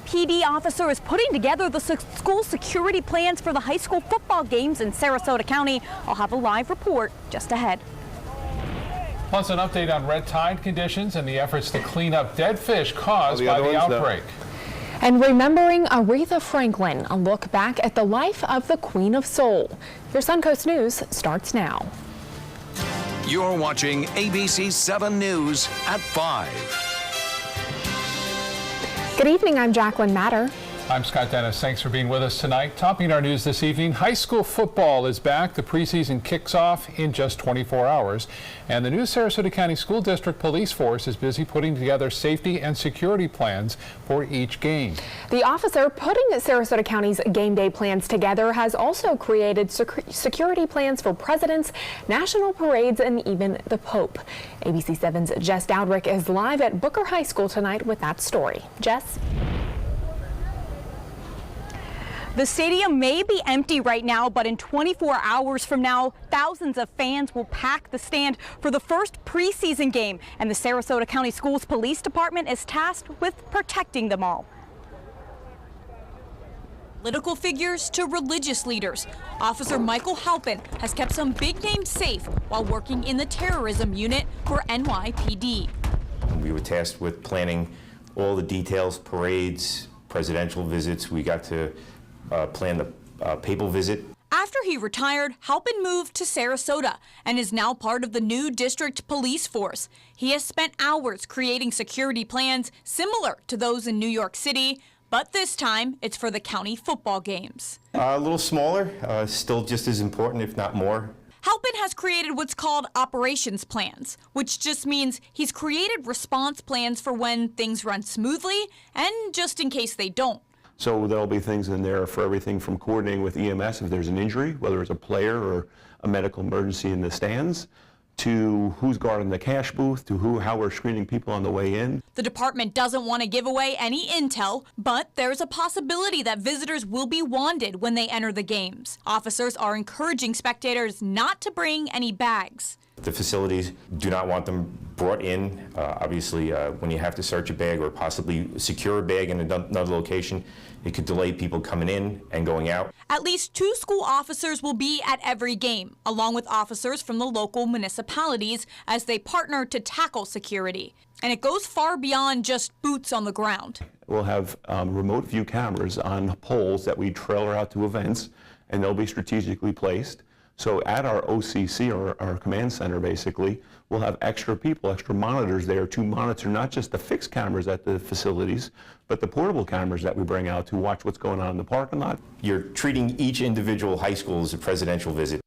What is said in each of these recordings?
PD officer is putting together the school security plans for the high school football games in Sarasota County. I'll have a live report just ahead. Plus an update on red tide conditions and the efforts to clean up dead fish caused by the outbreak. And remembering Aretha Franklin, a look back at the life of the Queen of Soul. Your Suncoast News starts now. You're watching ABC 7 News at 5. Good evening, I'm Jacqueline Matter. I'm Scott Dennis. Thanks for being with us tonight. Topping our news this evening, high school football is back. The preseason kicks off in just 24 hours. And the new Sarasota County School District Police Force is busy putting together safety and security plans for each game. The officer putting Sarasota County's game day plans together has also created security plans for presidents, national parades, and even the Pope. ABC 7's Jess Dowdrick is live at Booker High School tonight with that story. Jess? The stadium may be empty right now, but in 24 hours from now, thousands of fans will pack the stand for the first preseason game, and the Sarasota County Schools Police Department is tasked with protecting them all. Political figures to religious leaders. Officer Michael Halpin has kept some big names safe while working in the terrorism unit for NYPD. We were tasked with planning all the details, parades, presidential visits. We got to plan the papal visit. After he retired, Halpin moved to Sarasota and is now part of the new district police force. He has spent hours creating security plans similar to those in New York City, but this time it's for the county football games. A little smaller, still just as important, if not more. Halpin has created what's called operations plans, which just means he's created response plans for when things run smoothly and just in case they don't. So there'll be things in there for everything from coordinating with EMS if there's an injury, whether it's a player or a medical emergency in the stands, to who's guarding the cash booth, to how we're screening people on the way in. The department doesn't want to give away any intel, but there's a possibility that visitors will be wanded when they enter the games. Officers are encouraging spectators not to bring any bags. The facilities do not want them brought in. Obviously, when you have to search a bag or possibly secure a bag in another location, it could delay people coming in and going out. At least 2 school officers will be at every game, along with officers from the local municipalities as they partner to tackle security. And it goes far beyond just boots on the ground. We'll have remote view cameras on poles that we trailer out to events, and they'll be strategically placed. So at our OCC, or our command center basically, we'll have extra people, extra monitors there to monitor not just the fixed cameras at the facilities, but the portable cameras that we bring out to watch what's going on in the parking lot. You're treating each individual high school as a presidential visit.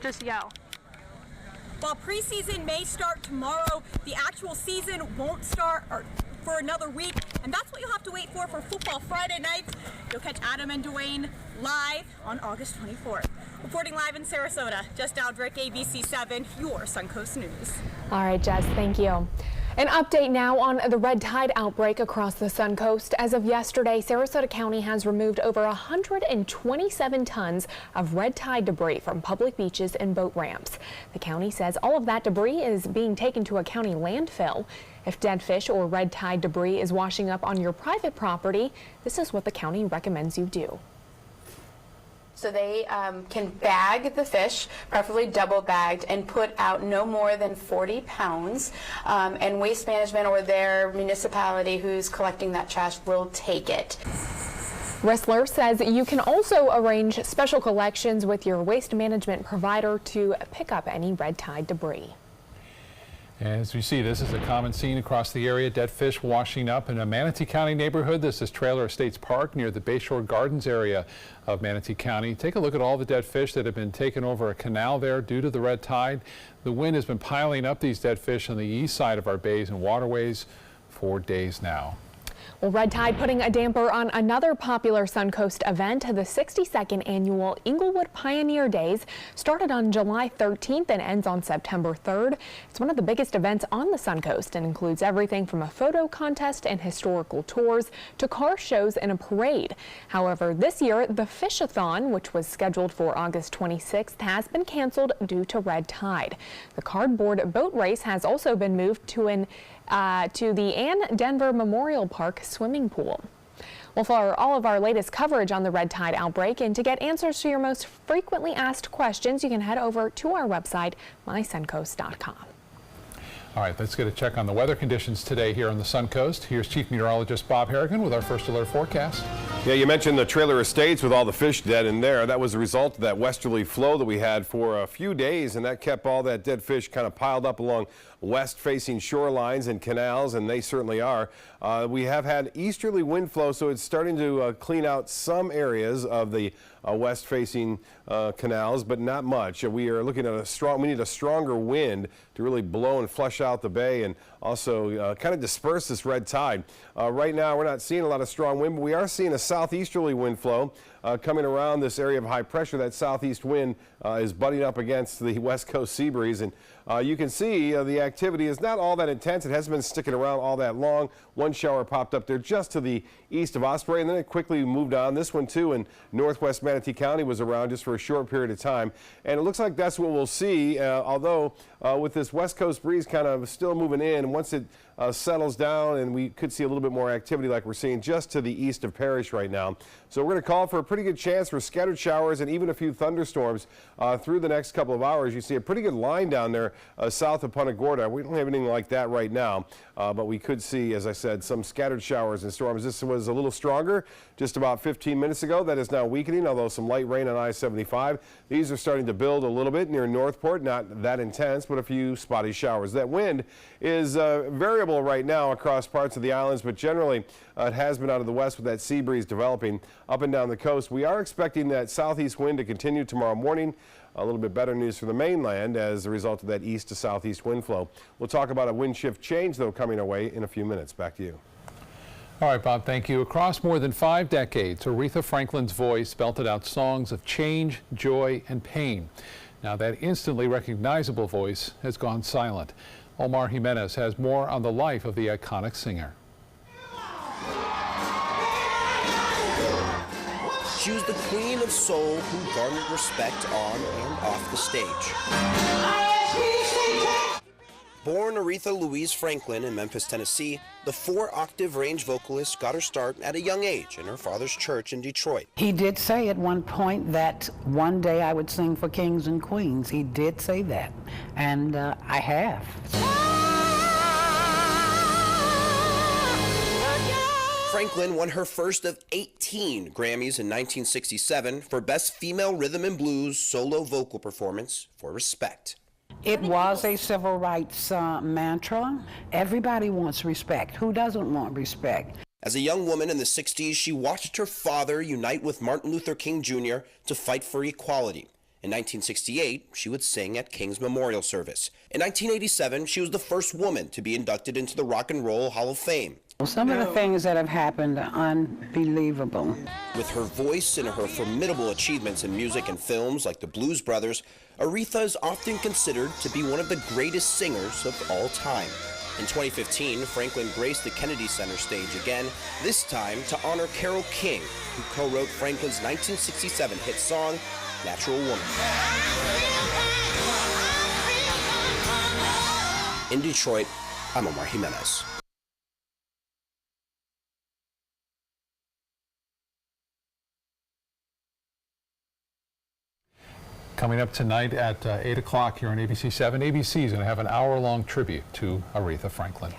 Just yell. While preseason may start tomorrow, the actual season won't start for another week, and that's what you'll have to wait for football Friday nights. You'll catch Adam and Dwayne live on August 24th. Reporting live in Sarasota, Jess Dowdrick, ABC 7, your Suncoast News. All right, Jess, thank you. An update now on the red tide outbreak across the Suncoast. As of yesterday, Sarasota County has removed over 127 tons of red tide debris from public beaches and boat ramps. The county says all of that debris is being taken to a county landfill. If dead fish or red tide debris is washing up on your private property, this is what the county recommends you do. So they can bag the fish, preferably double bagged, and put out no more than 40 pounds. And Waste Management or their municipality who's collecting that trash will take it. Rissler says you can also arrange special collections with your waste management provider to pick up any red tide debris. As we see, this is a common scene across the area, dead fish washing up in a Manatee County neighborhood. This is Trailer Estates Park near the Bayshore Gardens area of Manatee County. Take a look at all the dead fish that have been taken over a canal there due to the red tide. The wind has been piling up these dead fish on the east side of our bays and waterways for days now. Well, red tide putting a damper on another popular Suncoast event. The 62nd annual Inglewood Pioneer Days started on July 13th and ends on September 3rd. It's one of the biggest events on the Suncoast and includes everything from a photo contest and historical tours to car shows and a parade. However, this year the Fish-a-thon, which was scheduled for August 26th, has been canceled due to red tide. The cardboard boat race has also been moved to an to the Ann Denver Memorial Park swimming pool. Well, for all of our latest coverage on the red tide outbreak and to get answers to your most frequently asked questions, you can head over to our website, mysuncoast.com. All right, let's get a check on the weather conditions today here on the Suncoast. Here's Chief Meteorologist Bob Harrigan with our first alert forecast. Yeah, you mentioned the trailer estates with all the fish dead in there. That was a result of that westerly flow that we had for a few days, and that kept all that dead fish kind of piled up along west-facing shorelines and canals, and they certainly are. We have had easterly wind flow, so it's starting to clean out some areas of the west-facing canals, but not much. We are looking at we need a stronger wind to really blow and flush out the bay and also kind of disperse this red tide. Right now, we're not seeing a lot of strong wind, but we are seeing a southeasterly wind flow coming around this area of high pressure. That southeast wind is butting up against the west coast sea breeze, and you can see the activity is not all that intense. It hasn't been sticking around all that long. One shower popped up there just to the east of Osprey, and then it quickly moved on. This one, too, in northwest Manatee County was around just for a short period of time, and it looks like that's what we'll see, although with this west coast breeze kind of still moving in, once it settles down, and we could see a little bit more activity like we're seeing just to the east of Parrish right now. So we're going to call for a pretty good chance for scattered showers and even a few thunderstorms through the next couple of hours. You see a pretty good line down there south of Punta Gorda. We don't have anything like that right now, but we could see, as I said, some scattered showers and storms. This was a little stronger just about 15 minutes ago. That is now weakening, although some light rain on I-75. These are starting to build a little bit near Northport, not that intense, but a few spotty showers. That wind is variable right now across parts of the islands, but generally it has been out of the west with that sea breeze developing up and down the coast. We are expecting that southeast wind to continue tomorrow morning. A little bit better news for the mainland as a result of that east to southeast wind flow. We'll talk about a wind shift change, though, coming our way in a few minutes. Back to you. All right, Bob, thank you. Across more than 5 decades, Aretha Franklin's voice belted out songs of change, joy, and pain. Now, that instantly recognizable voice has gone silent. Omar Jimenez has more on the life of the iconic singer. She was the queen of soul who garnered respect on and off the stage. Born Aretha Louise Franklin in Memphis, Tennessee, the 4-octave range vocalist got her start at a young age in her father's church in Detroit. He did say at one point that one day I would sing for kings and queens. He did say that, and I have. Franklin won her first of 18 Grammys in 1967 for Best Female Rhythm and Blues Solo Vocal Performance for Respect. It was a civil rights mantra. Everybody wants respect. Who doesn't want respect? As a young woman in the 60s, she watched her father unite with Martin Luther King Jr. to fight for equality. In 1968, she would sing at King's Memorial Service. In 1987, she was the first woman to be inducted into the Rock and Roll Hall of Fame. Some of the things that have happened are unbelievable. With her voice and her formidable achievements in music and films like the Blues Brothers, Aretha is often considered to be one of the greatest singers of all time. In 2015, Franklin graced the Kennedy Center stage again, this time to honor Carole King, who co-wrote Franklin's 1967 hit song, Natural Woman. In Detroit, I'm Omar Jimenez. Coming up tonight at 8 o'clock here on ABC 7, ABC is going to have an hour-long tribute to Aretha Franklin.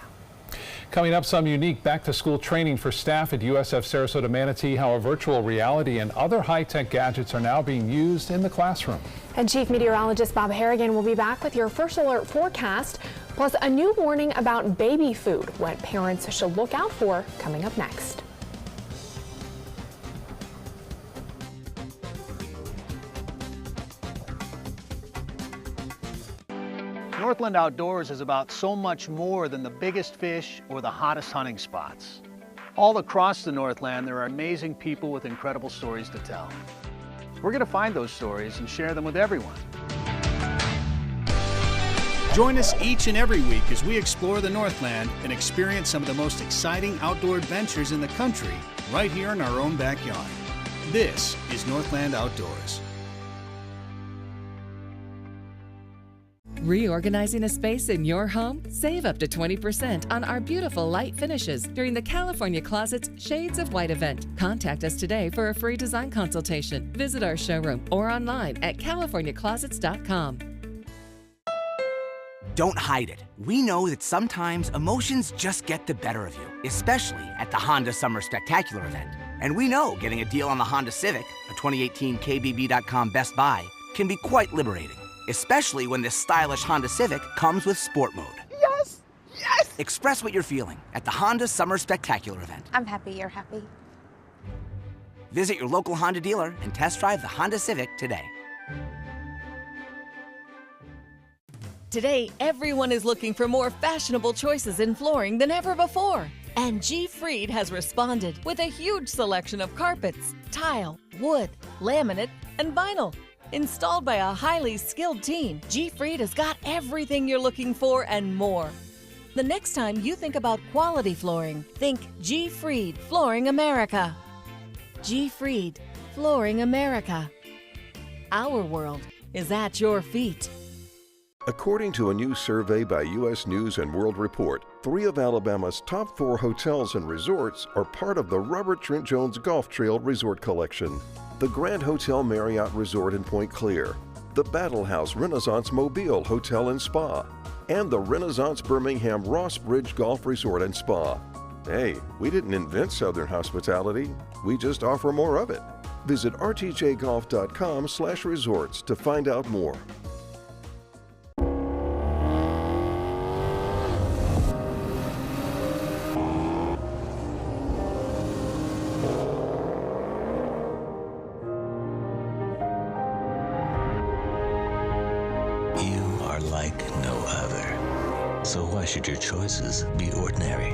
Coming up, some unique back-to-school training for staff at USF Sarasota Manatee, how virtual reality and other high-tech gadgets are now being used in the classroom. And Chief Meteorologist Bob Harrigan will be back with your first alert forecast, plus a new warning about baby food, what parents should look out for, coming up next. Northland Outdoors is about so much more than the biggest fish or the hottest hunting spots. All across the Northland, there are amazing people with incredible stories to tell. We're going to find those stories and share them with everyone. Join us each and every week as we explore the Northland and experience some of the most exciting outdoor adventures in the country right here in our own backyard. This is Northland Outdoors. Reorganizing a space in your home? Save up to 20% on our beautiful light finishes during the California Closet's Shades of White event. Contact us today for a free design consultation. Visit our showroom or online at californiaclosets.com. Don't hide it. We know that sometimes emotions just get the better of you, especially at the Honda Summer Spectacular event. And we know getting a deal on the Honda Civic, a 2018 KBB.com Best Buy, can be quite liberating, especially when this stylish Honda Civic comes with Sport Mode. Yes! Yes! Express what you're feeling at the Honda Summer Spectacular event. I'm happy you're happy. Visit your local Honda dealer and test drive the Honda Civic today. Today, everyone is looking for more fashionable choices in flooring than ever before. And G. Fried has responded with a huge selection of carpets, tile, wood, laminate, and vinyl. Installed by a highly skilled team, G. Fried has got everything you're looking for and more. The next time you think about quality flooring, think G. Fried Flooring America. G. Fried Flooring America. Our world is at your feet. According to a new survey by U.S. News & World Report, 3 of Alabama's top 4 hotels and resorts are part of the Robert Trent Jones Golf Trail Resort Collection. The Grand Hotel Marriott Resort in Point Clear, the Battle House Renaissance Mobile Hotel and Spa, and the Renaissance Birmingham Ross Bridge Golf Resort and Spa. Hey, we didn't invent Southern hospitality, we just offer more of it. Visit rtjgolf.com/resorts to find out more. So why should your choices be ordinary?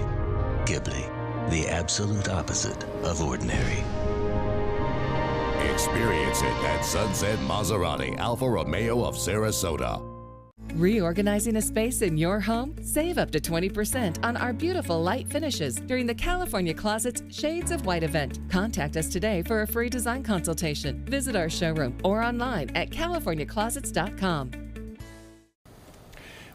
Ghibli, the absolute opposite of ordinary. Experience it at Sunset Maserati Alfa Romeo of Sarasota. Reorganizing a space in your home? Save up to 20% on our beautiful light finishes during the California Closet's Shades of White event. Contact us today for a free design consultation. Visit our showroom or online at californiaclosets.com.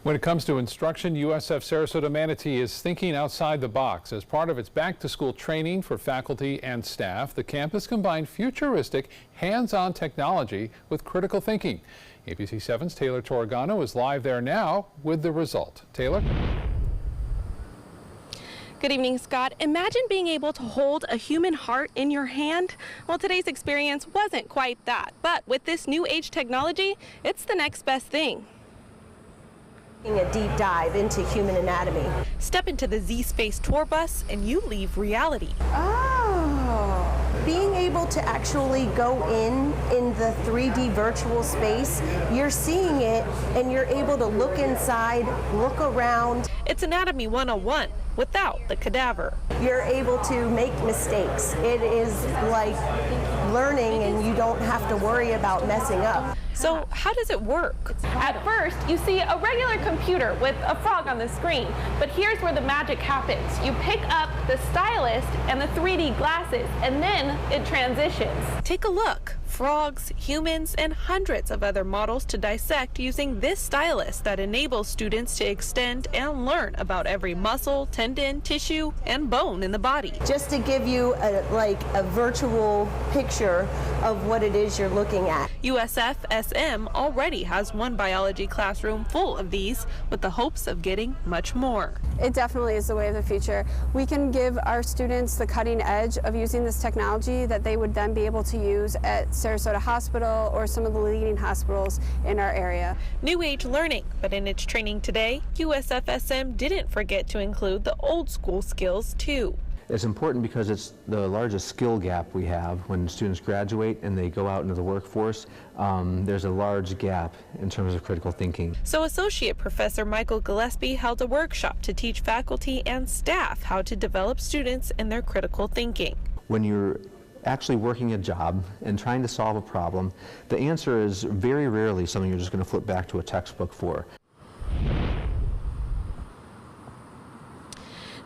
When it comes to instruction, USF Sarasota Manatee is thinking outside the box. As part of its back-to-school training for faculty and staff, the campus combined futuristic, hands-on technology with critical thinking. ABC 7's Taylor Torregano is live there now with the result. Taylor? Good evening, Scott. Imagine being able to hold a human heart in your hand. Well, today's experience wasn't quite that, but with this new age technology, it's the next best thing. A deep dive into human anatomy. Step into the Z-Space tour bus and you leave reality. Oh, being able to actually go in the 3D virtual space, you're seeing it and you're able to look inside, look around. It's Anatomy 101 without the cadaver. You're able to make mistakes. It is like learning and you don't have to worry about messing up. So how does it work? At first, you see a regular computer with a frog on the screen, but here's where the magic happens. You pick up the stylus and the 3D glasses, and then it transitions. Take a look. Frogs, humans, and hundreds of other models to dissect using this stylus that enables students to extend and learn about every muscle, tendon, tissue, and bone in the body. Just to give you a virtual picture of what it is you're looking at. USF SM already has one biology classroom full of these with the hopes of getting much more. It definitely is the way of the future. We can give our students the cutting edge of using this technology that they would then be able to use at Sarasota Hospital or some of the leading hospitals in our area. New age learning, but in its training today, USF SM didn't forget to include the old school skills too. It's important because it's the largest skill gap we have when students graduate and they go out into the workforce. There's a large gap in terms of critical thinking. So Associate Professor Michael Gillespie held a workshop to teach faculty and staff how to develop students in their critical thinking. When you're actually working a job and trying to solve a problem, the answer is very rarely something you're just going to flip back to a textbook for.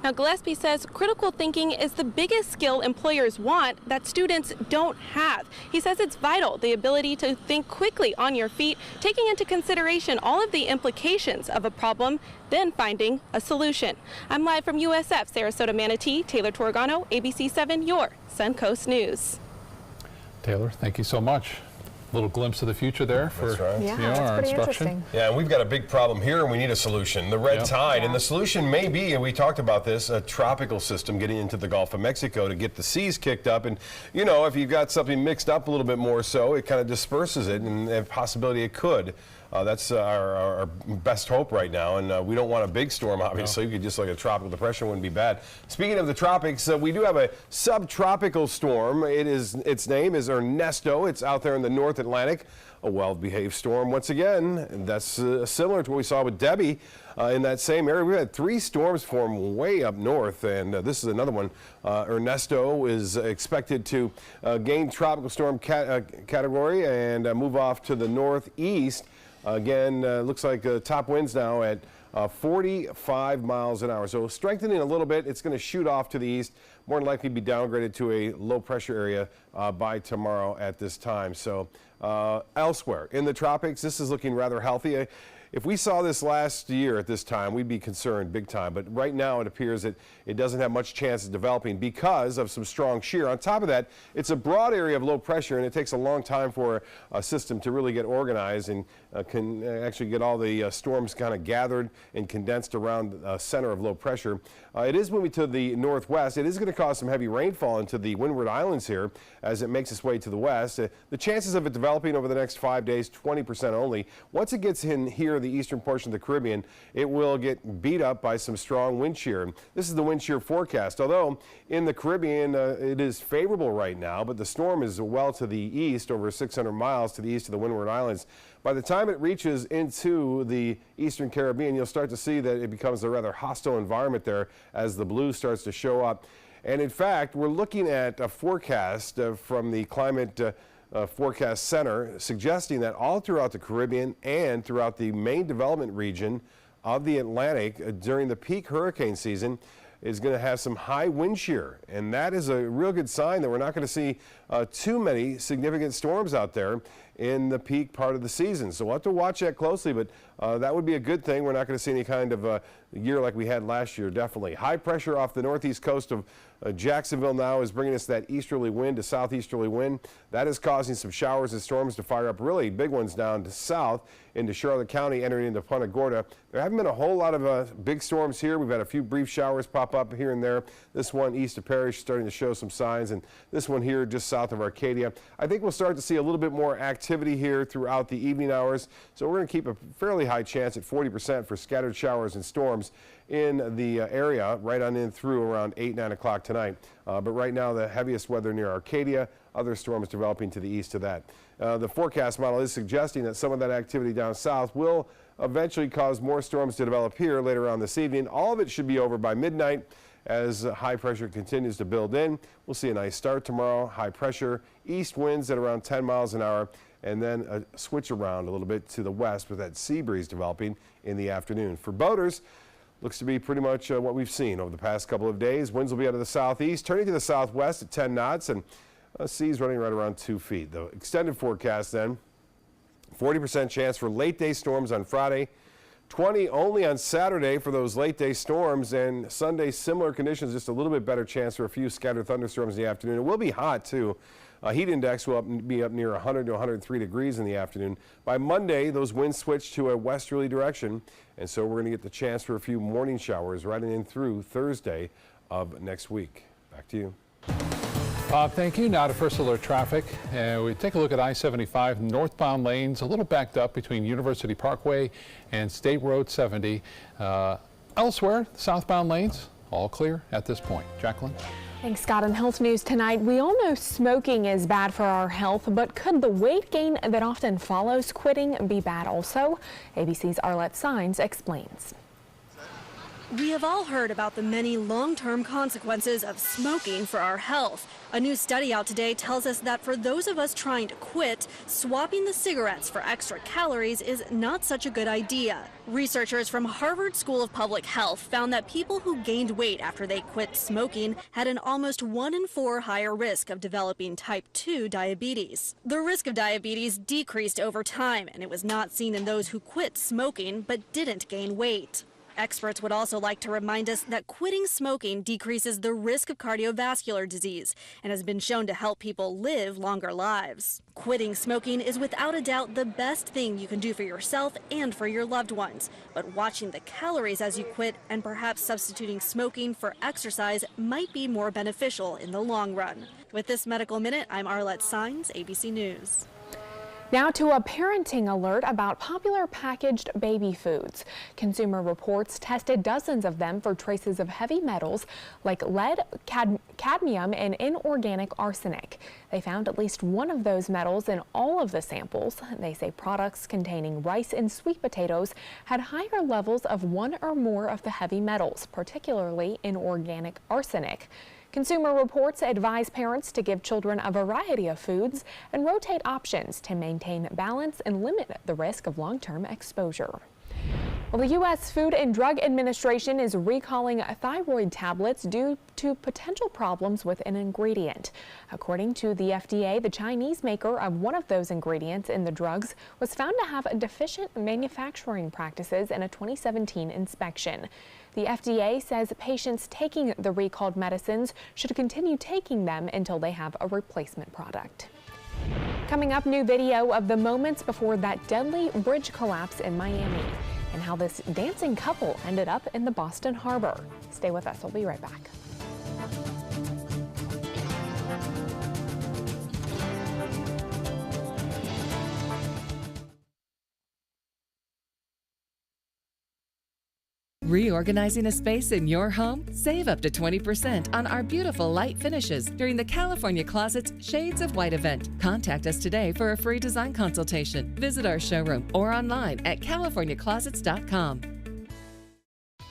Now, Gillespie says critical thinking is the biggest skill employers want that students don't have. He says it's vital, the ability to think quickly on your feet, taking into consideration all of the implications of a problem, then finding a solution. I'm live from USF Sarasota Manatee. Taylor Torgano, ABC 7, your Suncoast News. Taylor, thank you so much. Little glimpse of the future there for that's our pretty instruction. interesting. Yeah, and we've got a big problem here, and we need a solution. The red tide, and the solution may be, and we talked about this, a tropical system getting into the Gulf of Mexico to get the seas kicked up. And, you know, if you've got something mixed up a little bit more so, it kind of disperses it, and a possibility it could. That's our best hope right now, and we don't want a big storm, obviously. We could just like a tropical depression wouldn't be bad. Speaking of the tropics, we do have a subtropical storm. Its name is Ernesto. It's out there in the North Atlantic. A well-behaved storm once again. And that's similar to what we saw with Debbie in that same area. We had 3 storms form way up north, and this is another one. Ernesto is expected to gain tropical storm category and move off to the northeast. Again, looks like top winds now at 45 miles an hour. So strengthening a little bit. It's going to shoot off to the east. More than likely be downgraded to a low pressure area by tomorrow at this time. So elsewhere in the tropics, this is looking rather healthy. If we saw this last year at this time, we'd be concerned big time. But right now it appears that it doesn't have much chance of developing because of some strong shear. On top of that, it's a broad area of low pressure, and it takes a long time for a system to really get organized and can actually get all the storms kind of gathered and condensed around the center of low pressure. It is moving to the northwest. It is going to cause some heavy rainfall into the Windward Islands here as it makes its way to the west. The chances of it developing over the next 5 days, 20% only. Once it gets in here, the eastern portion of the Caribbean, it will get beat up by some strong wind shear. This is the wind shear forecast. Although in the Caribbean, it is favorable right now, but the storm is well to the east, over 600 miles to the east of the Windward Islands. By the time it reaches into the eastern Caribbean, you'll start to see that it becomes a rather hostile environment there as the blue starts to show up. And in fact, we're looking at a forecast from the Climate Forecast Center suggesting that all throughout the Caribbean and throughout the main development region of the Atlantic during the peak hurricane season is going to have some high wind shear. And that is a real good sign that we're not going to see too many significant storms out there in the peak part of the season. So we'll have to watch that closely, but that would be a good thing. We're not going to see any kind of year like we had last year, definitely. High pressure off the northeast coast of Jacksonville now is bringing us that easterly wind to southeasterly wind. That is causing some showers and storms to fire up, really big ones down to south into Charlotte County, entering into Punta Gorda. There haven't been a whole lot of big storms here. We've had a few brief showers pop up here and there. This one east of Parrish starting to show some signs, and this one here just south of Arcadia. I think we'll start to see a little bit more activity here throughout the evening hours. So we're going to keep a fairly high chance at 40% for scattered showers and storms in the area right on in through around 8, 9 o'clock tonight. But right now the heaviest weather near Arcadia, other storms developing to the east of that. The forecast model is suggesting that some of that activity down south will eventually cause more storms to develop here later on this evening. All of it should be over by midnight as high pressure continues to build in. We'll see a nice start tomorrow. High pressure, east winds at around 10 miles an hour, and then a switch around a little bit to the west with that sea breeze developing in the afternoon. For boaters, looks to be pretty much what we've seen over the past couple of days. Winds will be out of the southeast, turning to the southwest at 10 knots, and seas running right around 2 feet. The extended forecast then, 40% chance for late day storms on Friday, 20 only on Saturday for those late day storms, and Sunday similar conditions, just a little bit better chance for a few scattered thunderstorms in the afternoon. It will be hot too. Heat index will be up near 100 to 103 degrees in the afternoon. By Monday, those winds switch to a westerly direction, and so we're going to get the chance for a few morning showers right in through Thursday of next week. Back to you. Bob, thank you. Now to First Alert traffic. We take a look at I-75 northbound lanes, a little backed up between University Parkway and State Road 70. Elsewhere, southbound lanes, all clear at this point. Jacqueline? Thanks, Scott. In health news tonight, we all know smoking is bad for our health, but could the weight gain that often follows quitting be bad also? ABC's Arlette Saenz explains. We have all heard about the many long-term consequences of smoking for our health. A new study out today tells us that for those of us trying to quit, swapping the cigarettes for extra calories is not such a good idea. Researchers from Harvard School of Public Health found that people who gained weight after they quit smoking had an almost 1 in 4 higher risk of developing type 2 diabetes. The risk of diabetes decreased over time, and it was not seen in those who quit smoking but didn't gain weight. Experts would also like to remind us that quitting smoking decreases the risk of cardiovascular disease and has been shown to help people live longer lives. Quitting smoking is without a doubt the best thing you can do for yourself and for your loved ones. But watching the calories as you quit and perhaps substituting smoking for exercise might be more beneficial in the long run. With this Medical Minute, I'm Arlette Saenz, ABC News. Now to a parenting alert about popular packaged baby foods. Consumer Reports tested dozens of them for traces of heavy metals like lead, cadmium, and inorganic arsenic. They found at least one of those metals in all of the samples. They say products containing rice and sweet potatoes had higher levels of one or more of the heavy metals, particularly inorganic arsenic. Consumer Reports advise parents to give children a variety of foods and rotate options to maintain balance and limit the risk of long-term exposure. Well, the U.S. Food and Drug Administration is recalling thyroid tablets due to potential problems with an ingredient. According to the FDA, the Chinese maker of one of those ingredients in the drugs was found to have deficient manufacturing practices in a 2017 inspection. The FDA says patients taking the recalled medicines should continue taking them until they have a replacement product. Coming up, new video of the moments before that deadly bridge collapse in Miami and how this dancing couple ended up in the Boston Harbor. Stay with us. We'll be right back. Reorganizing a space in your home? Save up to 20% on our beautiful light finishes during the California Closet's Shades of White event. Contact us today for a free design consultation. Visit our showroom or online at californiaclosets.com.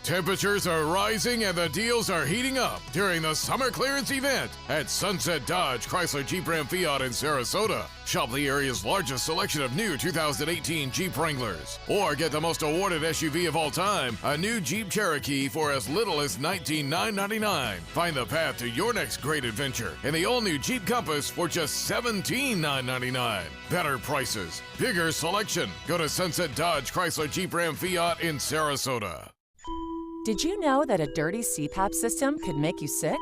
Temperatures are rising and the deals are heating up during the summer clearance event at Sunset Dodge Chrysler Jeep Ram Fiat in Sarasota. Shop the area's largest selection of new 2018 Jeep Wranglers. Or get the most awarded SUV of all time, a new Jeep Cherokee for as little as $19,999. Find the path to your next great adventure in the all-new Jeep Compass for just $17,999. Better prices, bigger selection. Go to Sunset Dodge Chrysler Jeep Ram Fiat in Sarasota. Did you know that a dirty CPAP system could make you sick?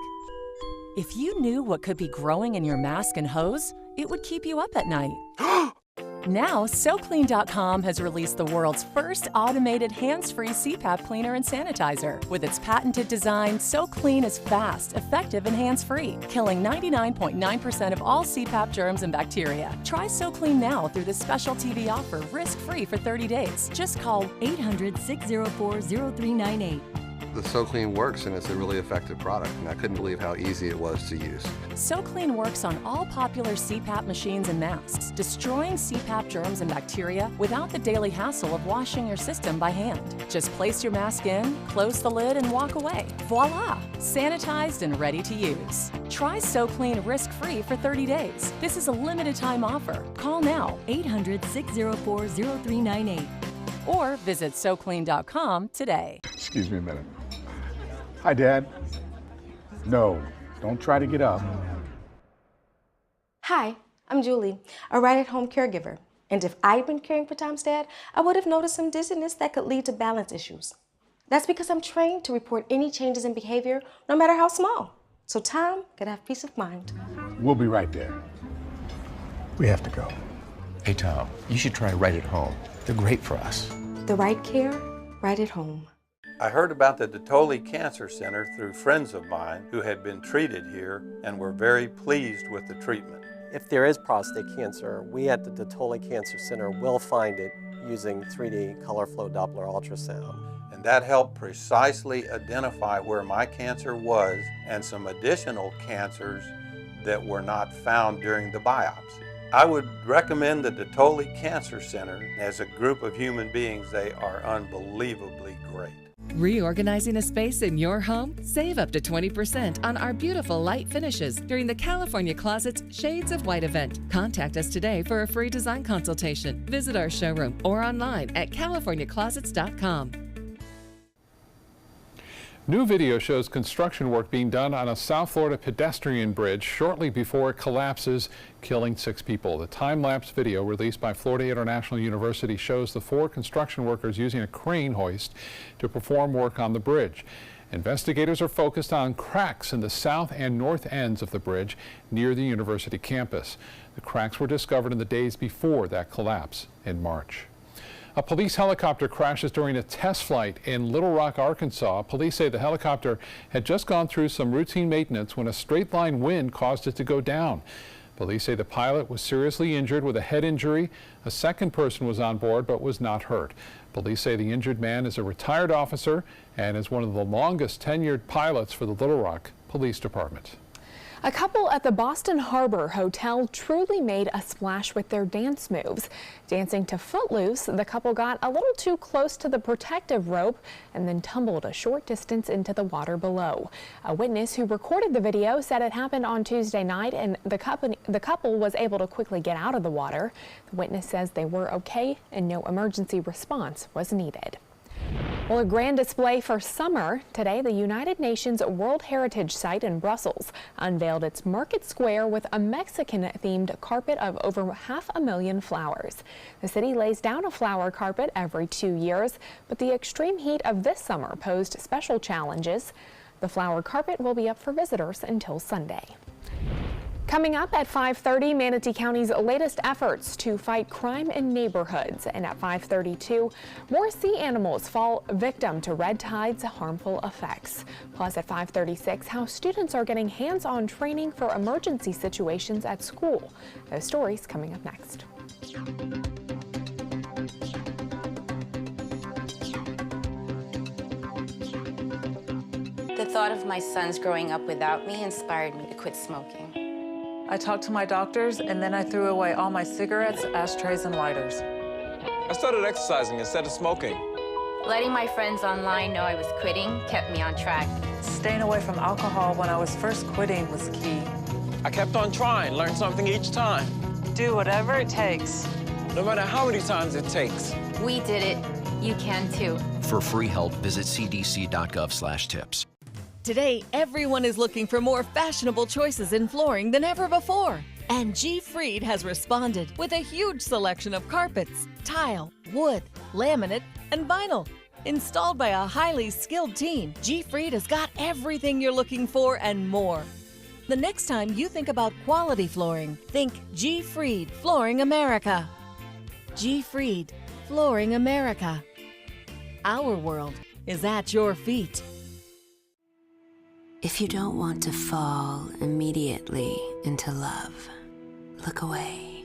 If you knew what could be growing in your mask and hose, it would keep you up at night. Now, SoClean.com has released the world's first automated hands-free CPAP cleaner and sanitizer. With its patented design, SoClean is fast, effective, and hands-free, killing 99.9% of all CPAP germs and bacteria. Try SoClean now through this special TV offer, risk-free for 30 days. Just call 800-604-0398. The SoClean works, and it's a really effective product, and I couldn't believe how easy it was to use. SoClean works on all popular CPAP machines and masks, destroying CPAP germs and bacteria without the daily hassle of washing your system by hand. Just place your mask in, close the lid, and walk away. Voila! Sanitized and ready to use. Try SoClean risk-free for 30 days. This is a limited-time offer. Call now, 800-604-0398. Or visit SoClean.com today. Excuse me a minute. Hi, Dad. No, don't try to get up. Hi, I'm Julie, a right-at-home caregiver. And if I'd been caring for Tom's dad, I would have noticed some dizziness that could lead to balance issues. That's because I'm trained to report any changes in behavior, no matter how small, so Tom could have peace of mind. We'll be right there. We have to go. Hey, Tom, you should try Right at Home. They're great for us. The right care, right at home. I heard about the Dotole Cancer Center through friends of mine who had been treated here and were very pleased with the treatment. If there is prostate cancer, we at the Dotole Cancer Center will find it using 3D color flow Doppler ultrasound. And that helped precisely identify where my cancer was and some additional cancers that were not found during the biopsy. I would recommend the Dotole Cancer Center. As a group of human beings, they are unbelievably great. Reorganizing a space in your home? Save up to 20% on our beautiful light finishes during the California Closet's Shades of White event. Contact us today for a free design consultation. Visit our showroom or online at californiaclosets.com. New video shows construction work being done on a South Florida pedestrian bridge shortly before it collapses, killing 6 people. The time-lapse video released by Florida International University shows the 4 construction workers using a crane hoist to perform work on the bridge. Investigators are focused on cracks in the south and north ends of the bridge near the university campus. The cracks were discovered in the days before that collapse in March. A police helicopter crashes during a test flight in Little Rock, Arkansas. Police say the helicopter had just gone through some routine maintenance when a straight-line wind caused it to go down. Police say the pilot was seriously injured with a head injury. A second person was on board but was not hurt. Police say the injured man is a retired officer and is one of the longest tenured pilots for the Little Rock Police Department. A couple at the Boston Harbor Hotel truly made a splash with their dance moves. Dancing to Footloose, the couple got a little too close to the protective rope and then tumbled a short distance into the water below. A witness who recorded the video said it happened on Tuesday night and the couple was able to quickly get out of the water. The witness says they were okay and no emergency response was needed. Well, a grand display for summer. Today, the United Nations World Heritage Site in Brussels unveiled its market square with a Mexican-themed carpet of over 500,000 flowers. The city lays down a flower carpet every 2 years, but the extreme heat of this summer posed special challenges. The flower carpet will be up for visitors until Sunday. Coming up at 5:30, Manatee County's latest efforts to fight crime in neighborhoods. And at 5:32, more sea animals fall victim to red tide's harmful effects. Plus at 5:36, how students are getting hands-on training for emergency situations at school. Those stories coming up next. The thought of my sons growing up without me inspired me to quit smoking. I talked to my doctors, and then I threw away all my cigarettes, ashtrays, and lighters. I started exercising instead of smoking. Letting my friends online know I was quitting kept me on track. Staying away from alcohol when I was first quitting was key. I kept on trying, learned something each time. Do whatever it takes. No matter how many times it takes. We did it. You can too. For free help, visit cdc.gov/tips. Today, everyone is looking for more fashionable choices in flooring than ever before. And G. Fried has responded with a huge selection of carpets, tile, wood, laminate, and vinyl. Installed by a highly skilled team, G. Fried has got everything you're looking for and more. The next time you think about quality flooring, think G. Fried Flooring America. G. Fried Flooring America. Our world is at your feet. If you don't want to fall immediately into love, look away.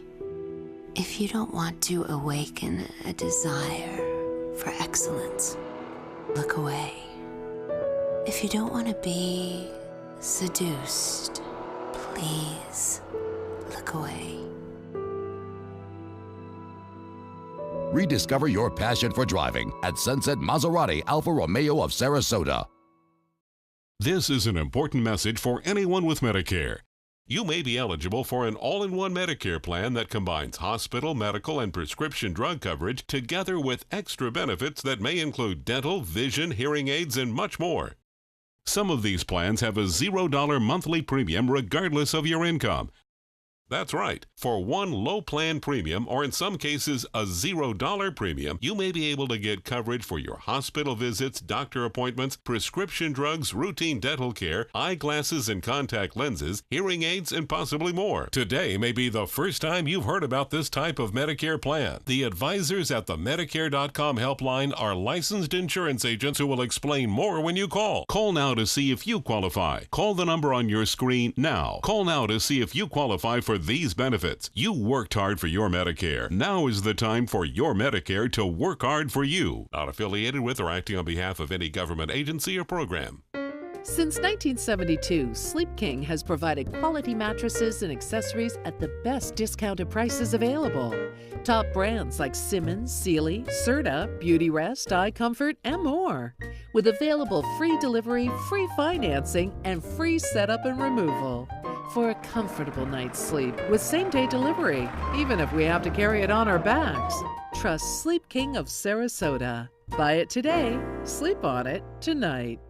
If you don't want to awaken a desire for excellence, look away. If you don't want to be seduced, please look away. Rediscover your passion for driving at Sunset Maserati Alfa Romeo of Sarasota. This is an important message for anyone with Medicare. You may be eligible for an all-in-one Medicare plan that combines hospital, medical, and prescription drug coverage together with extra benefits that may include dental, vision, hearing aids, and much more. Some of these plans have a $0 monthly premium regardless of your income. That's right. For one low plan premium, or in some cases a $0 premium, you may be able to get coverage for your hospital visits, doctor appointments, prescription drugs, routine dental care, eyeglasses and contact lenses, hearing aids, and possibly more. Today may be the first time you've heard about this type of Medicare plan. The advisors at the Medicare.com helpline are licensed insurance agents who will explain more when you call. Call now to see if you qualify. Call the number on your screen now. Call now to see if you qualify for these benefits. You worked hard for your Medicare. Now is the time for your Medicare to work hard for you. Not affiliated with or acting on behalf of any government agency or program. Since 1972, Sleep King has provided quality mattresses and accessories at the best discounted prices available. Top brands like Simmons, Sealy, Serta, Beautyrest, iComfort, and more. With available free delivery, free financing, and free setup and removal. For a comfortable night's sleep with same-day delivery, even if we have to carry it on our backs. Trust Sleep King of Sarasota. Buy it today, sleep on it tonight.